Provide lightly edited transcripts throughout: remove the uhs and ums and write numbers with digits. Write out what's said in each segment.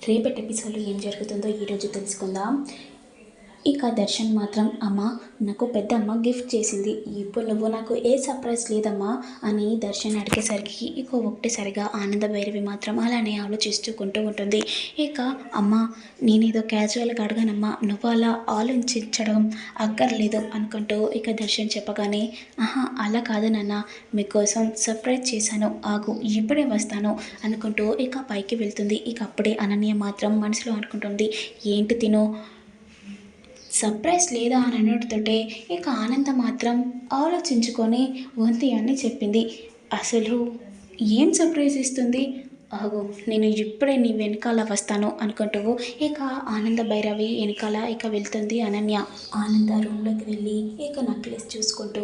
రేపటి ఎపిసోడ్లో ఏం జరుగుతుందో ఈరోజు తెలుసుకుందాం. ఇక దర్శన్ మాత్రం అమ్మ నాకు పెద్దమ్మ గిఫ్ట్ చేసింది, ఇప్పుడు నువ్వు నాకు ఏ సర్ప్రైజ్ లేదమ్మా అని దర్శన్ అడిగేసరికి ఇక ఒకటేసరిగా ఆనంద భైరవి మాత్రం అలానే ఆలోచిస్తూకుంటూ ఉంటుంది. ఇక అమ్మ నేనేదో క్యాజువల్గా అడగానమ్మా, నువ్వు అలా ఆలోచించడం అక్కర్లేదు అనుకుంటూ ఇక దర్శన్ చెప్పగానే అలా కాదు నాన్న, మీకోసం సర్ప్రైజ్ చేశాను, ఆగు ఇప్పుడే వస్తాను అనుకుంటూ ఇక పైకి వెళ్తుంది. ఇక అప్పుడే అనన్య మాత్రం మనసులో అనుకుంటుంది, ఏంటి తిను సర్ప్రైజ్ లేదా అని అనడంతోటే ఇక ఆనంద మాత్రం ఆలోచించుకొని వంతి అని చెప్పింది. అసలు ఏం సర్ప్రైజ్ ఇస్తుంది, ఆగు నేను ఇప్పుడే నీ వెనకాల వస్తాను అనుకుంటూ ఇక ఆనంద భైరవి వెనకాల ఇక వెళ్తుంది అనన్య. ఆనంద రూమ్లోకి వెళ్ళి ఇక నెక్లెస్ చూసుకుంటూ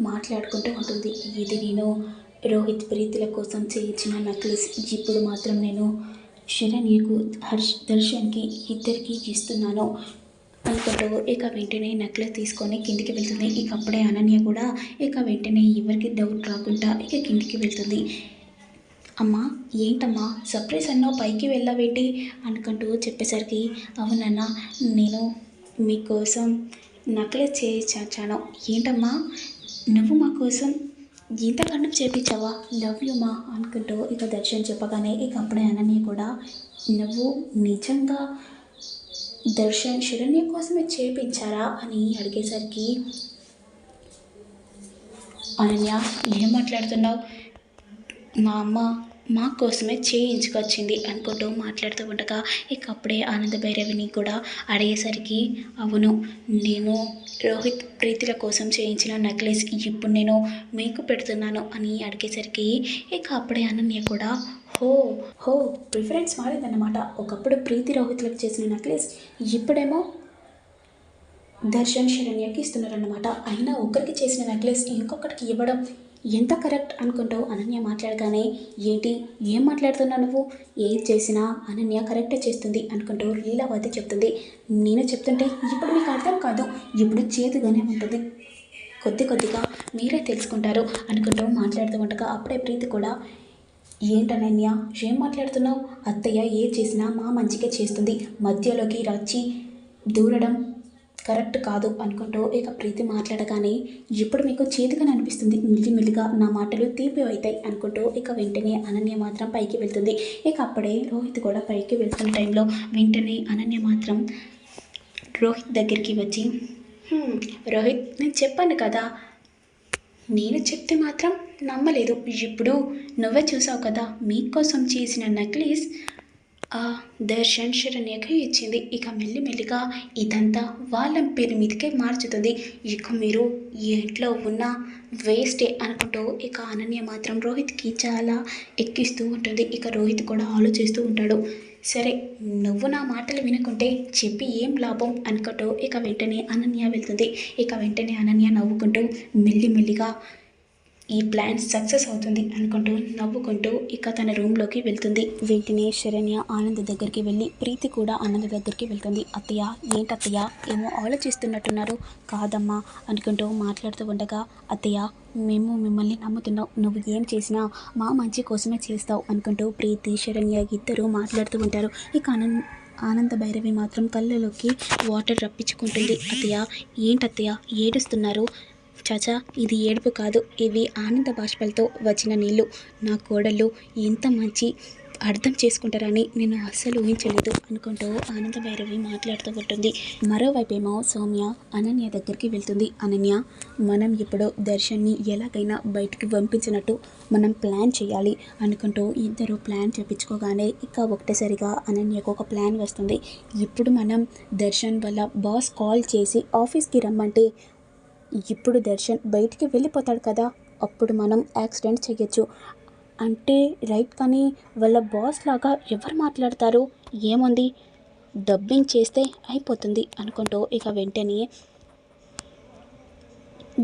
మాట్లాడుకుంటూ ఉంటుంది. ఇది నేను రోహిత్ ప్రీతిల కోసం చేయించిన నెక్లెస్, ఇప్పుడు మాత్రం నేను శరణ్యకు దర్శన్కి ఇద్దరికి ఇస్తున్నాను అనుకుంటూ ఇక వెంటనే నెక్లెస్ తీసుకొని కిందికి వెళ్తుంది. ఇక అప్పుడే అనన్య కూడా ఇక వెంటనే ఎవరికి డౌట్ రాకుండా ఇక కిందికి వెళ్తుంది. అమ్మా ఏంటమ్మా సర్ప్రైజ్ అన్నావు, పైకి వెళ్ళావేంటి అనుకుంటూ చెప్పేసరికి అవునన్నా నేను మీకోసం నెక్లెస్ చేయించాను. ఏంటమ్మా నువ్వు మా కోసం ఇంతకన్నా చేయించావా, లవ్ యూ మా అనుకుంటూ ఇక దర్శన్ చెప్పగానే ఇక అప్పుడే అనన్య కూడా నువ్వు నిజంగా దర్శన్ శరణ్య కోసమే చేయించారా అని అడిగేసరికి అనన్య ఏం మాట్లాడుతున్నావు, మా అమ్మ మా కోసమే చేయించుకొచ్చింది అనుకుంటూ మాట్లాడుతూ ఉండగా ఇక అప్పుడే ఆనంద భైరవిని కూడా అడిగేసరికి అవును నేను రోహిత్ ప్రీతిల కోసం చేయించిన నెక్లెస్ ఇప్పుడు నేను మీకు పెడుతున్నాను అని అడిగేసరికి ఇక అప్పుడే అనన్య కూడా హో హో ప్రిఫరెన్స్ మారిందన్నమాట. ఒకప్పుడు ప్రీతి రోహిత్లకు చేసిన నెక్లెస్ ఇప్పుడేమో దర్శన్ శరణ్యకి ఇస్తున్నారన్నమాట. అయినా ఒకరికి చేసిన నెక్లెస్ ఇంకొకరికి ఇవ్వడం ఎంత కరెక్ట్ అనుకుంటూ అనన్య మాట్లాడగానే ఏంటి ఏం మాట్లాడుతున్నావు నువ్వు, ఏం చేసినా అనన్య కరెక్టే చేస్తుంది అనుకుంటూ లీలావతి చెప్తుంది. నేను చెప్తుంటే ఇప్పుడు మీకు అర్థం కాదు, ఇప్పుడు చేదుగానే ఉంటుంది, కొద్ది కొద్దిగా మీరే తెలుసుకుంటారు అనుకుంటూ మాట్లాడుతూ ఉండగా అప్పుడే ప్రీతి కూడా ఏంటనన్య ఏం మాట్లాడుతున్నావు, అత్తయ్య ఏ చేసినా మా మంచిగా చేస్తుంది, మధ్యలోకి రచ్చి దూరడం కరెక్ట్ కాదు అనుకుంటూ ఇక ప్రీతి మాట్లాడగానే ఇప్పుడు మీకు చేతిగా అనిపిస్తుంది, మెల్లిమెల్లిగా నా మాటలు తీపి అవుతాయి అనుకుంటూ ఇక వెంటనే అనన్య మాత్రం పైకి వెళ్తుంది. ఇక అప్పుడే రోహిత్ కూడా పైకి వెళ్తున్న టైంలో వెంటనే అనన్య మాత్రం రోహిత్ దగ్గరికి వచ్చి రోహిత్ నేను చెప్పాను కదా, నేను చెప్తే మాత్రం నమ్మలేదు, ఇప్పుడు నువ్వే చూసావు కదా మీకోసం చేసిన నెక్లెస్ ఆ దర్శన్ శరణ్యకి ఇచ్చింది, ఇక మెల్లిమెల్లిగా ఇదంతా వాళ్ళ పేరు మీదకే మార్చుతుంది, ఇక మీరు ఈ ఇంట్లో ఉన్న వేస్టే అనుకుంటూ ఇక అనన్య మాత్రం రోహిత్కి చాలా ఎక్కిస్తూ ఉంటుంది. ఇక రోహిత్ కూడా ఆలోచిస్తూ ఉంటాడు, సరే నువ్వు నా మాటలు వినుకుంటే చెప్పి ఏం లాభం అనుకుంటూ ఇక వెంటనే అనన్య వెళ్తుంది. ఇక వెంటనే అనన్య నవ్వుకుంటూ మెల్లిమెల్లిగా ఈ ప్లాన్ సక్సెస్ అవుతుంది అనుకుంటూ నవ్వుకుంటూ ఇక తన రూమ్లోకి వెళ్తుంది. వెంటనే శరణ్య ఆనంద్ దగ్గరికి వెళ్ళి ప్రీతి కూడా ఆనంద్ దగ్గరికి వెళ్తుంది. అత్తయ్య ఏంటత్తయ్య ఏమో ఆలోచిస్తున్నట్టున్నారు, కాదమ్మా అనుకుంటూ మాట్లాడుతూ ఉండగా అత్తయ్య మేము మిమ్మల్ని నమ్ముతున్నాం, నువ్వు ఏం చేసినా మా మంచి కోసమే చేస్తావు అనుకుంటూ ప్రీతి శరణ్య ఇద్దరు మాట్లాడుతూ ఉంటారు. ఇక ఆనంద భైరవి మాత్రం కళ్ళలోకి వాటర్ రప్పించుకుంటుంది. అత్తయ్య ఏంటత్తయ్య ఏడుస్తున్నారు, చాచా ఇది ఏడుపు కాదు, ఇవి ఆనంద బాష్పాలతో వచ్చిన నీళ్ళు, నా కోడళ్ళు ఎంత మంచి అర్థం చేసుకుంటారని నేను అస్సలు ఊహించలేదు అనుకుంటూ ఆనంద భైరవి మాట్లాడుతూ ఉంటుంది. మరోవైపేమో సౌమ్య అనన్య దగ్గరికి వెళ్తుంది. అనన్య మనం ఇప్పుడు దర్శన్ని ఎలాగైనా బయటికి పంపించినట్టు మనం ప్లాన్ చేయాలి అనుకుంటూ ఇద్దరు ప్లాన్ చెప్పించుకోగానే ఇక ఒకటేసరిగా అనన్యకు ఒక ప్లాన్ వస్తుంది. ఇప్పుడు మనం దర్శన్ వల్ల బాస్ కాల్ చేసి ఆఫీస్కి రమ్మంటే ఇప్పుడు దర్శన్ బయటికి వెళ్ళిపోతాడు కదా, అప్పుడు మనం యాక్సిడెంట్ చేయొచ్చు అంటే రైట్, కానీ వాళ్ళ బాస్ లాగా ఎవరు మాట్లాడతారు, ఏముంది డబ్బింగ్ చేస్తే అయిపోతుంది అనుకుంటూ ఇక వెంటనే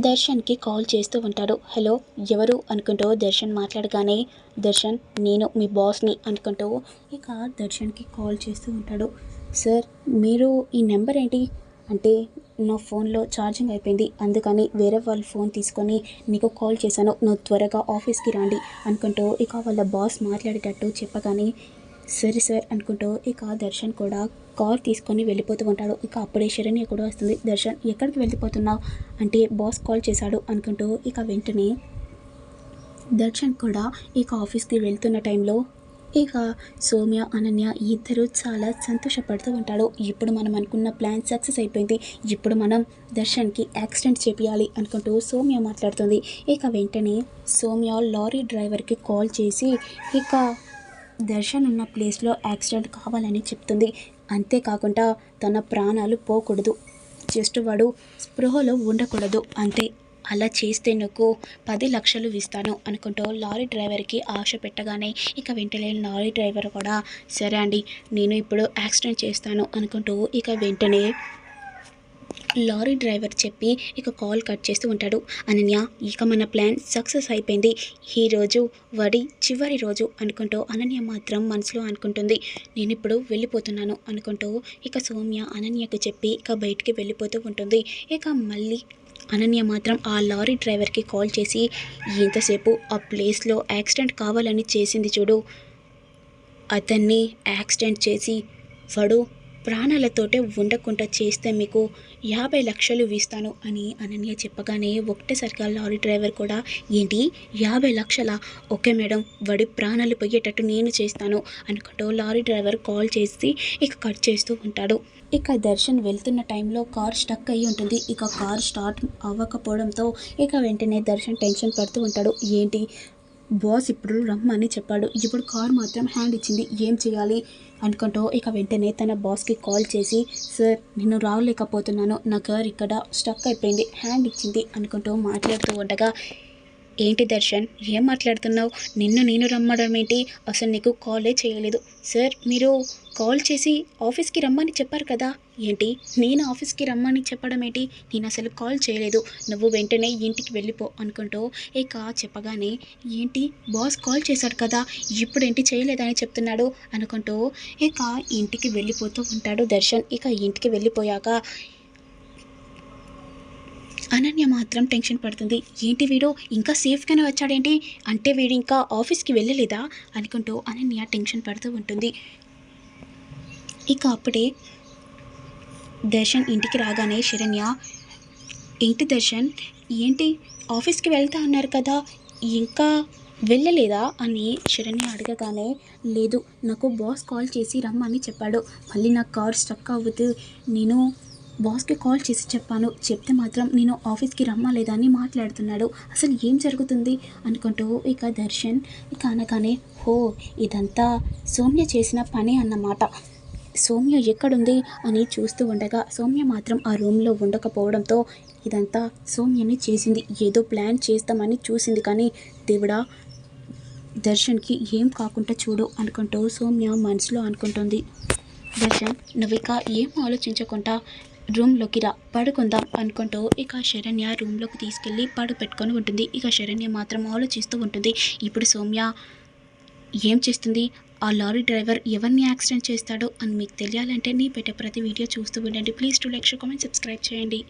దర్శన్కి కాల్ చేస్తూ ఉంటాడు. హలో ఎవరు అనుకుంటూ దర్శన్ మాట్లాడగానే దర్శన్ నేను మీ బాస్ని అనుకుంటూ ఇక దర్శన్కి కాల్ చేస్తూ ఉంటాడు. సార్ మీరు ఈ నెంబర్ ఏంటి అంటే నా ఫోన్లో ఛార్జింగ్ అయిపోయింది, అందుకని వేరే వాళ్ళ ఫోన్ తీసుకొని నీకు కాల్ చేశాను, నువ్వు త్వరగా ఆఫీస్కి రండి అనుకుంటూ ఇక వాళ్ళ బాస్ మాట్లాడేటట్టు చెప్పగానే సరే సార్ అనుకుంటూ ఇక దర్శన్ కూడా కార్ తీసుకొని వెళ్ళిపోతూ ఉంటాడు. ఇక అప్పుడే శరణ్య కూడా వస్తుంది. దర్శన్ ఎక్కడికి వెళ్ళిపోతున్నావు అంటే బాస్ కాల్ చేశాడు అనుకుంటూ ఇక వెంటనే దర్శన్ కూడా ఇక ఆఫీస్కి వెళ్తున్న టైంలో ఇక సౌమ్య అనన్య ఇద్దరు చాలా సంతోషపడుతూ ఉంటాడు. ఇప్పుడు మనం అనుకున్న ప్లాన్ సక్సెస్ అయిపోయింది. ఇప్పుడు మనం దర్శన్కి యాక్సిడెంట్ చేపియాలి అనుకుంటూ సౌమ్య మాట్లాడుతుంది. ఇక వెంటనే సౌమ్య లారీ డ్రైవర్కి కాల్ చేసి ఇక దర్శన్ ఉన్న ప్లేస్లో యాక్సిడెంట్ కావాలని చెప్తుంది. అంతేకాకుండా తన ప్రాణాలు పోకూడదు, జస్ట్ వాడు స్పృహలో ఉండకూడదు అంతే. అలా చేస్తే నీకు 10 లక్షలు ఇస్తాను అనుకుంటూ లారీ డ్రైవర్కి ఆశ పెట్టగానే ఇక వెంటనే లారీ డ్రైవర్ కూడా సరే అండి నేను ఇప్పుడు యాక్సిడెంట్ చేస్తాను అనుకుంటూ ఇక వెంటనే లారీ డ్రైవర్ చెప్పి ఇక కాల్ కట్ చేస్తూ ఉంటాడు. అనన్య ఇక మన ప్లాన్ సక్సెస్ అయిపోయింది, ఈరోజు వాడి చివరి రోజు అనుకుంటూ అనన్య మాత్రం మనసులో అనుకుంటుంది. నేను ఇప్పుడు వెళ్ళిపోతున్నాను అనుకుంటూ ఇక సౌమ్య అనన్యకు చెప్పి ఇక బయటికి వెళ్ళిపోతూ ఉంటుంది. ఇక మళ్ళీ అనన్య మాత్రం ఆ లారీ డ్రైవర్కి కాల్ చేసి ఎంతసేపు ఆ ప్లేస్లో యాక్సిడెంట్ కావాలని చేసింది చూడు, అతన్ని యాక్సిడెంట్ చేసి వాడు ప్రాణాలతోటే ఉండకుండా చేస్తే మీకు 50 లక్షలు ఇస్తాను అని అనన్య చెప్పగానే ఒకటేసరిగా లారీ డ్రైవర్ కూడా ఏంటి 50 లక్షలా, ఓకే మేడం వాడి ప్రాణాలు పోయేటట్టు నేను చేస్తాను అనుకుంటూ లారీ డ్రైవర్ కాల్ చేసి ఇక కట్ చేస్తూ ఉంటాడు. ఇక దర్శన్ వెళ్తున్న టైంలో కార్ స్టక్ అయ్యి ఉంటుంది. ఇక కార్ స్టార్ట్ అవ్వకపోవడంతో ఇక వెంటనే దర్శన్ టెన్షన్ పడుతూ ఉంటాడు. ఏంటి బాస్ ఇప్పుడు రమ్మని చెప్పాడు, ఇప్పుడు కార్ మాత్రం హ్యాండ్ ఇచ్చింది, ఏం చేయాలి అనుకుంటూ ఇక వెంటనే తన బాస్కి కాల్ చేసి సార్ నేను రాలేకపోతున్నాను, నా కార్ ఇక్కడ స్టక్ అయిపోయింది, హ్యాండ్ ఇచ్చింది అనుకుంటూ మాట్లాడుతూ ఉండగా ఏంటి దర్శన్ ఏం మాట్లాడుతున్నావు, నేను రమ్మడం ఏంటి, అసలు నీకు కాలే చేయలేదు సార్, మీరు కాల్ చేసి ఆఫీస్కి రమ్మని చెప్పారు కదా, ఏంటి నేను ఆఫీస్కి రమ్మని చెప్పడం ఏంటి, నేను అసలు కాల్ చేయలేదు, నువ్వు వెంటనే ఇంటికి వెళ్ళిపో అనుకుంటూ ఇక చెప్పగానే ఏంటి బాస్ కాల్ చేశాడు కదా ఇప్పుడేంటి చేయలేదని చెప్తున్నాడు అనుకుంటూ ఇక ఇంటికి వెళ్ళిపోతూ ఉంటాడు దర్శన్. ఇక ఇంటికి వెళ్ళిపోయాక అనన్య మాత్రం టెన్షన్ పడుతుంది. ఏంటి వీడు ఇంకా సేఫ్గానే వచ్చాడేంటి, అంటే వీడు ఇంకా ఆఫీస్కి వెళ్ళలేదా అనుకుంటూ అనన్య టెన్షన్ పడుతూ ఉంటుంది. ఇక అప్పుడే దర్శన్ ఇంటికి రాగానే శరణ్య ఏంటి దర్శన్ ఏంటి ఆఫీస్కి వెళ్తా అన్నారు కదా ఇంకా వెళ్ళలేదా అని శరణ్య అడగగానే లేదు నాకు బాస్ కాల్ చేసి రమ్మని చెప్పాడు, మళ్ళీ నా కార్ స్టక్ అవ్వదు, నేను బాస్కి కాల్ చేసి చెప్పాను, చెప్తే మాత్రం నేను ఆఫీస్కి రమ్మలేదా అని మాట్లాడుతున్నాడు, అసలు ఏం జరుగుతుంది అనుకుంటూ ఇక దర్శన్ ఇక అనగానే హో ఇదంతా సౌమ్య చేసిన పని అన్నమాట, సౌమ్య ఎక్కడుంది అని చూస్తూ ఉండగా సౌమ్య మాత్రం ఆ రూమ్లో ఉండకపోవడంతో ఇదంతా సౌమ్యని చేసింది, ఏదో ప్లాన్ చేస్తామని చూసింది కానీ దేవుడా దర్శన్కి ఏం కాకుండా చూడు అనుకుంటూ సౌమ్య మనసులో అనుకుంటుంది. దర్శన్ నువ్వు ఇక ఏం ఆలోచించకుండా రూమ్లోకి రా పడుకుందాం అనుకుంటూ ఇక శరణ్య రూమ్లోకి తీసుకెళ్ళి పెట్టుకొని ఉంటుంది. ఇక శరణ్య మాత్రం ఆలోచిస్తూ ఉంటుంది, ఇప్పుడు సౌమ్య ఏం చేస్తుంది, ఆ లారీ డ్రైవర్ ఎవరిని యాక్సిడెంట్ చేస్తాడో అని మీకు తెలియాలంటే నీ పెట్టే ప్రతి వీడియో చూస్తూ ఉండండి. Please to like, share, comment, subscribe చేయండి.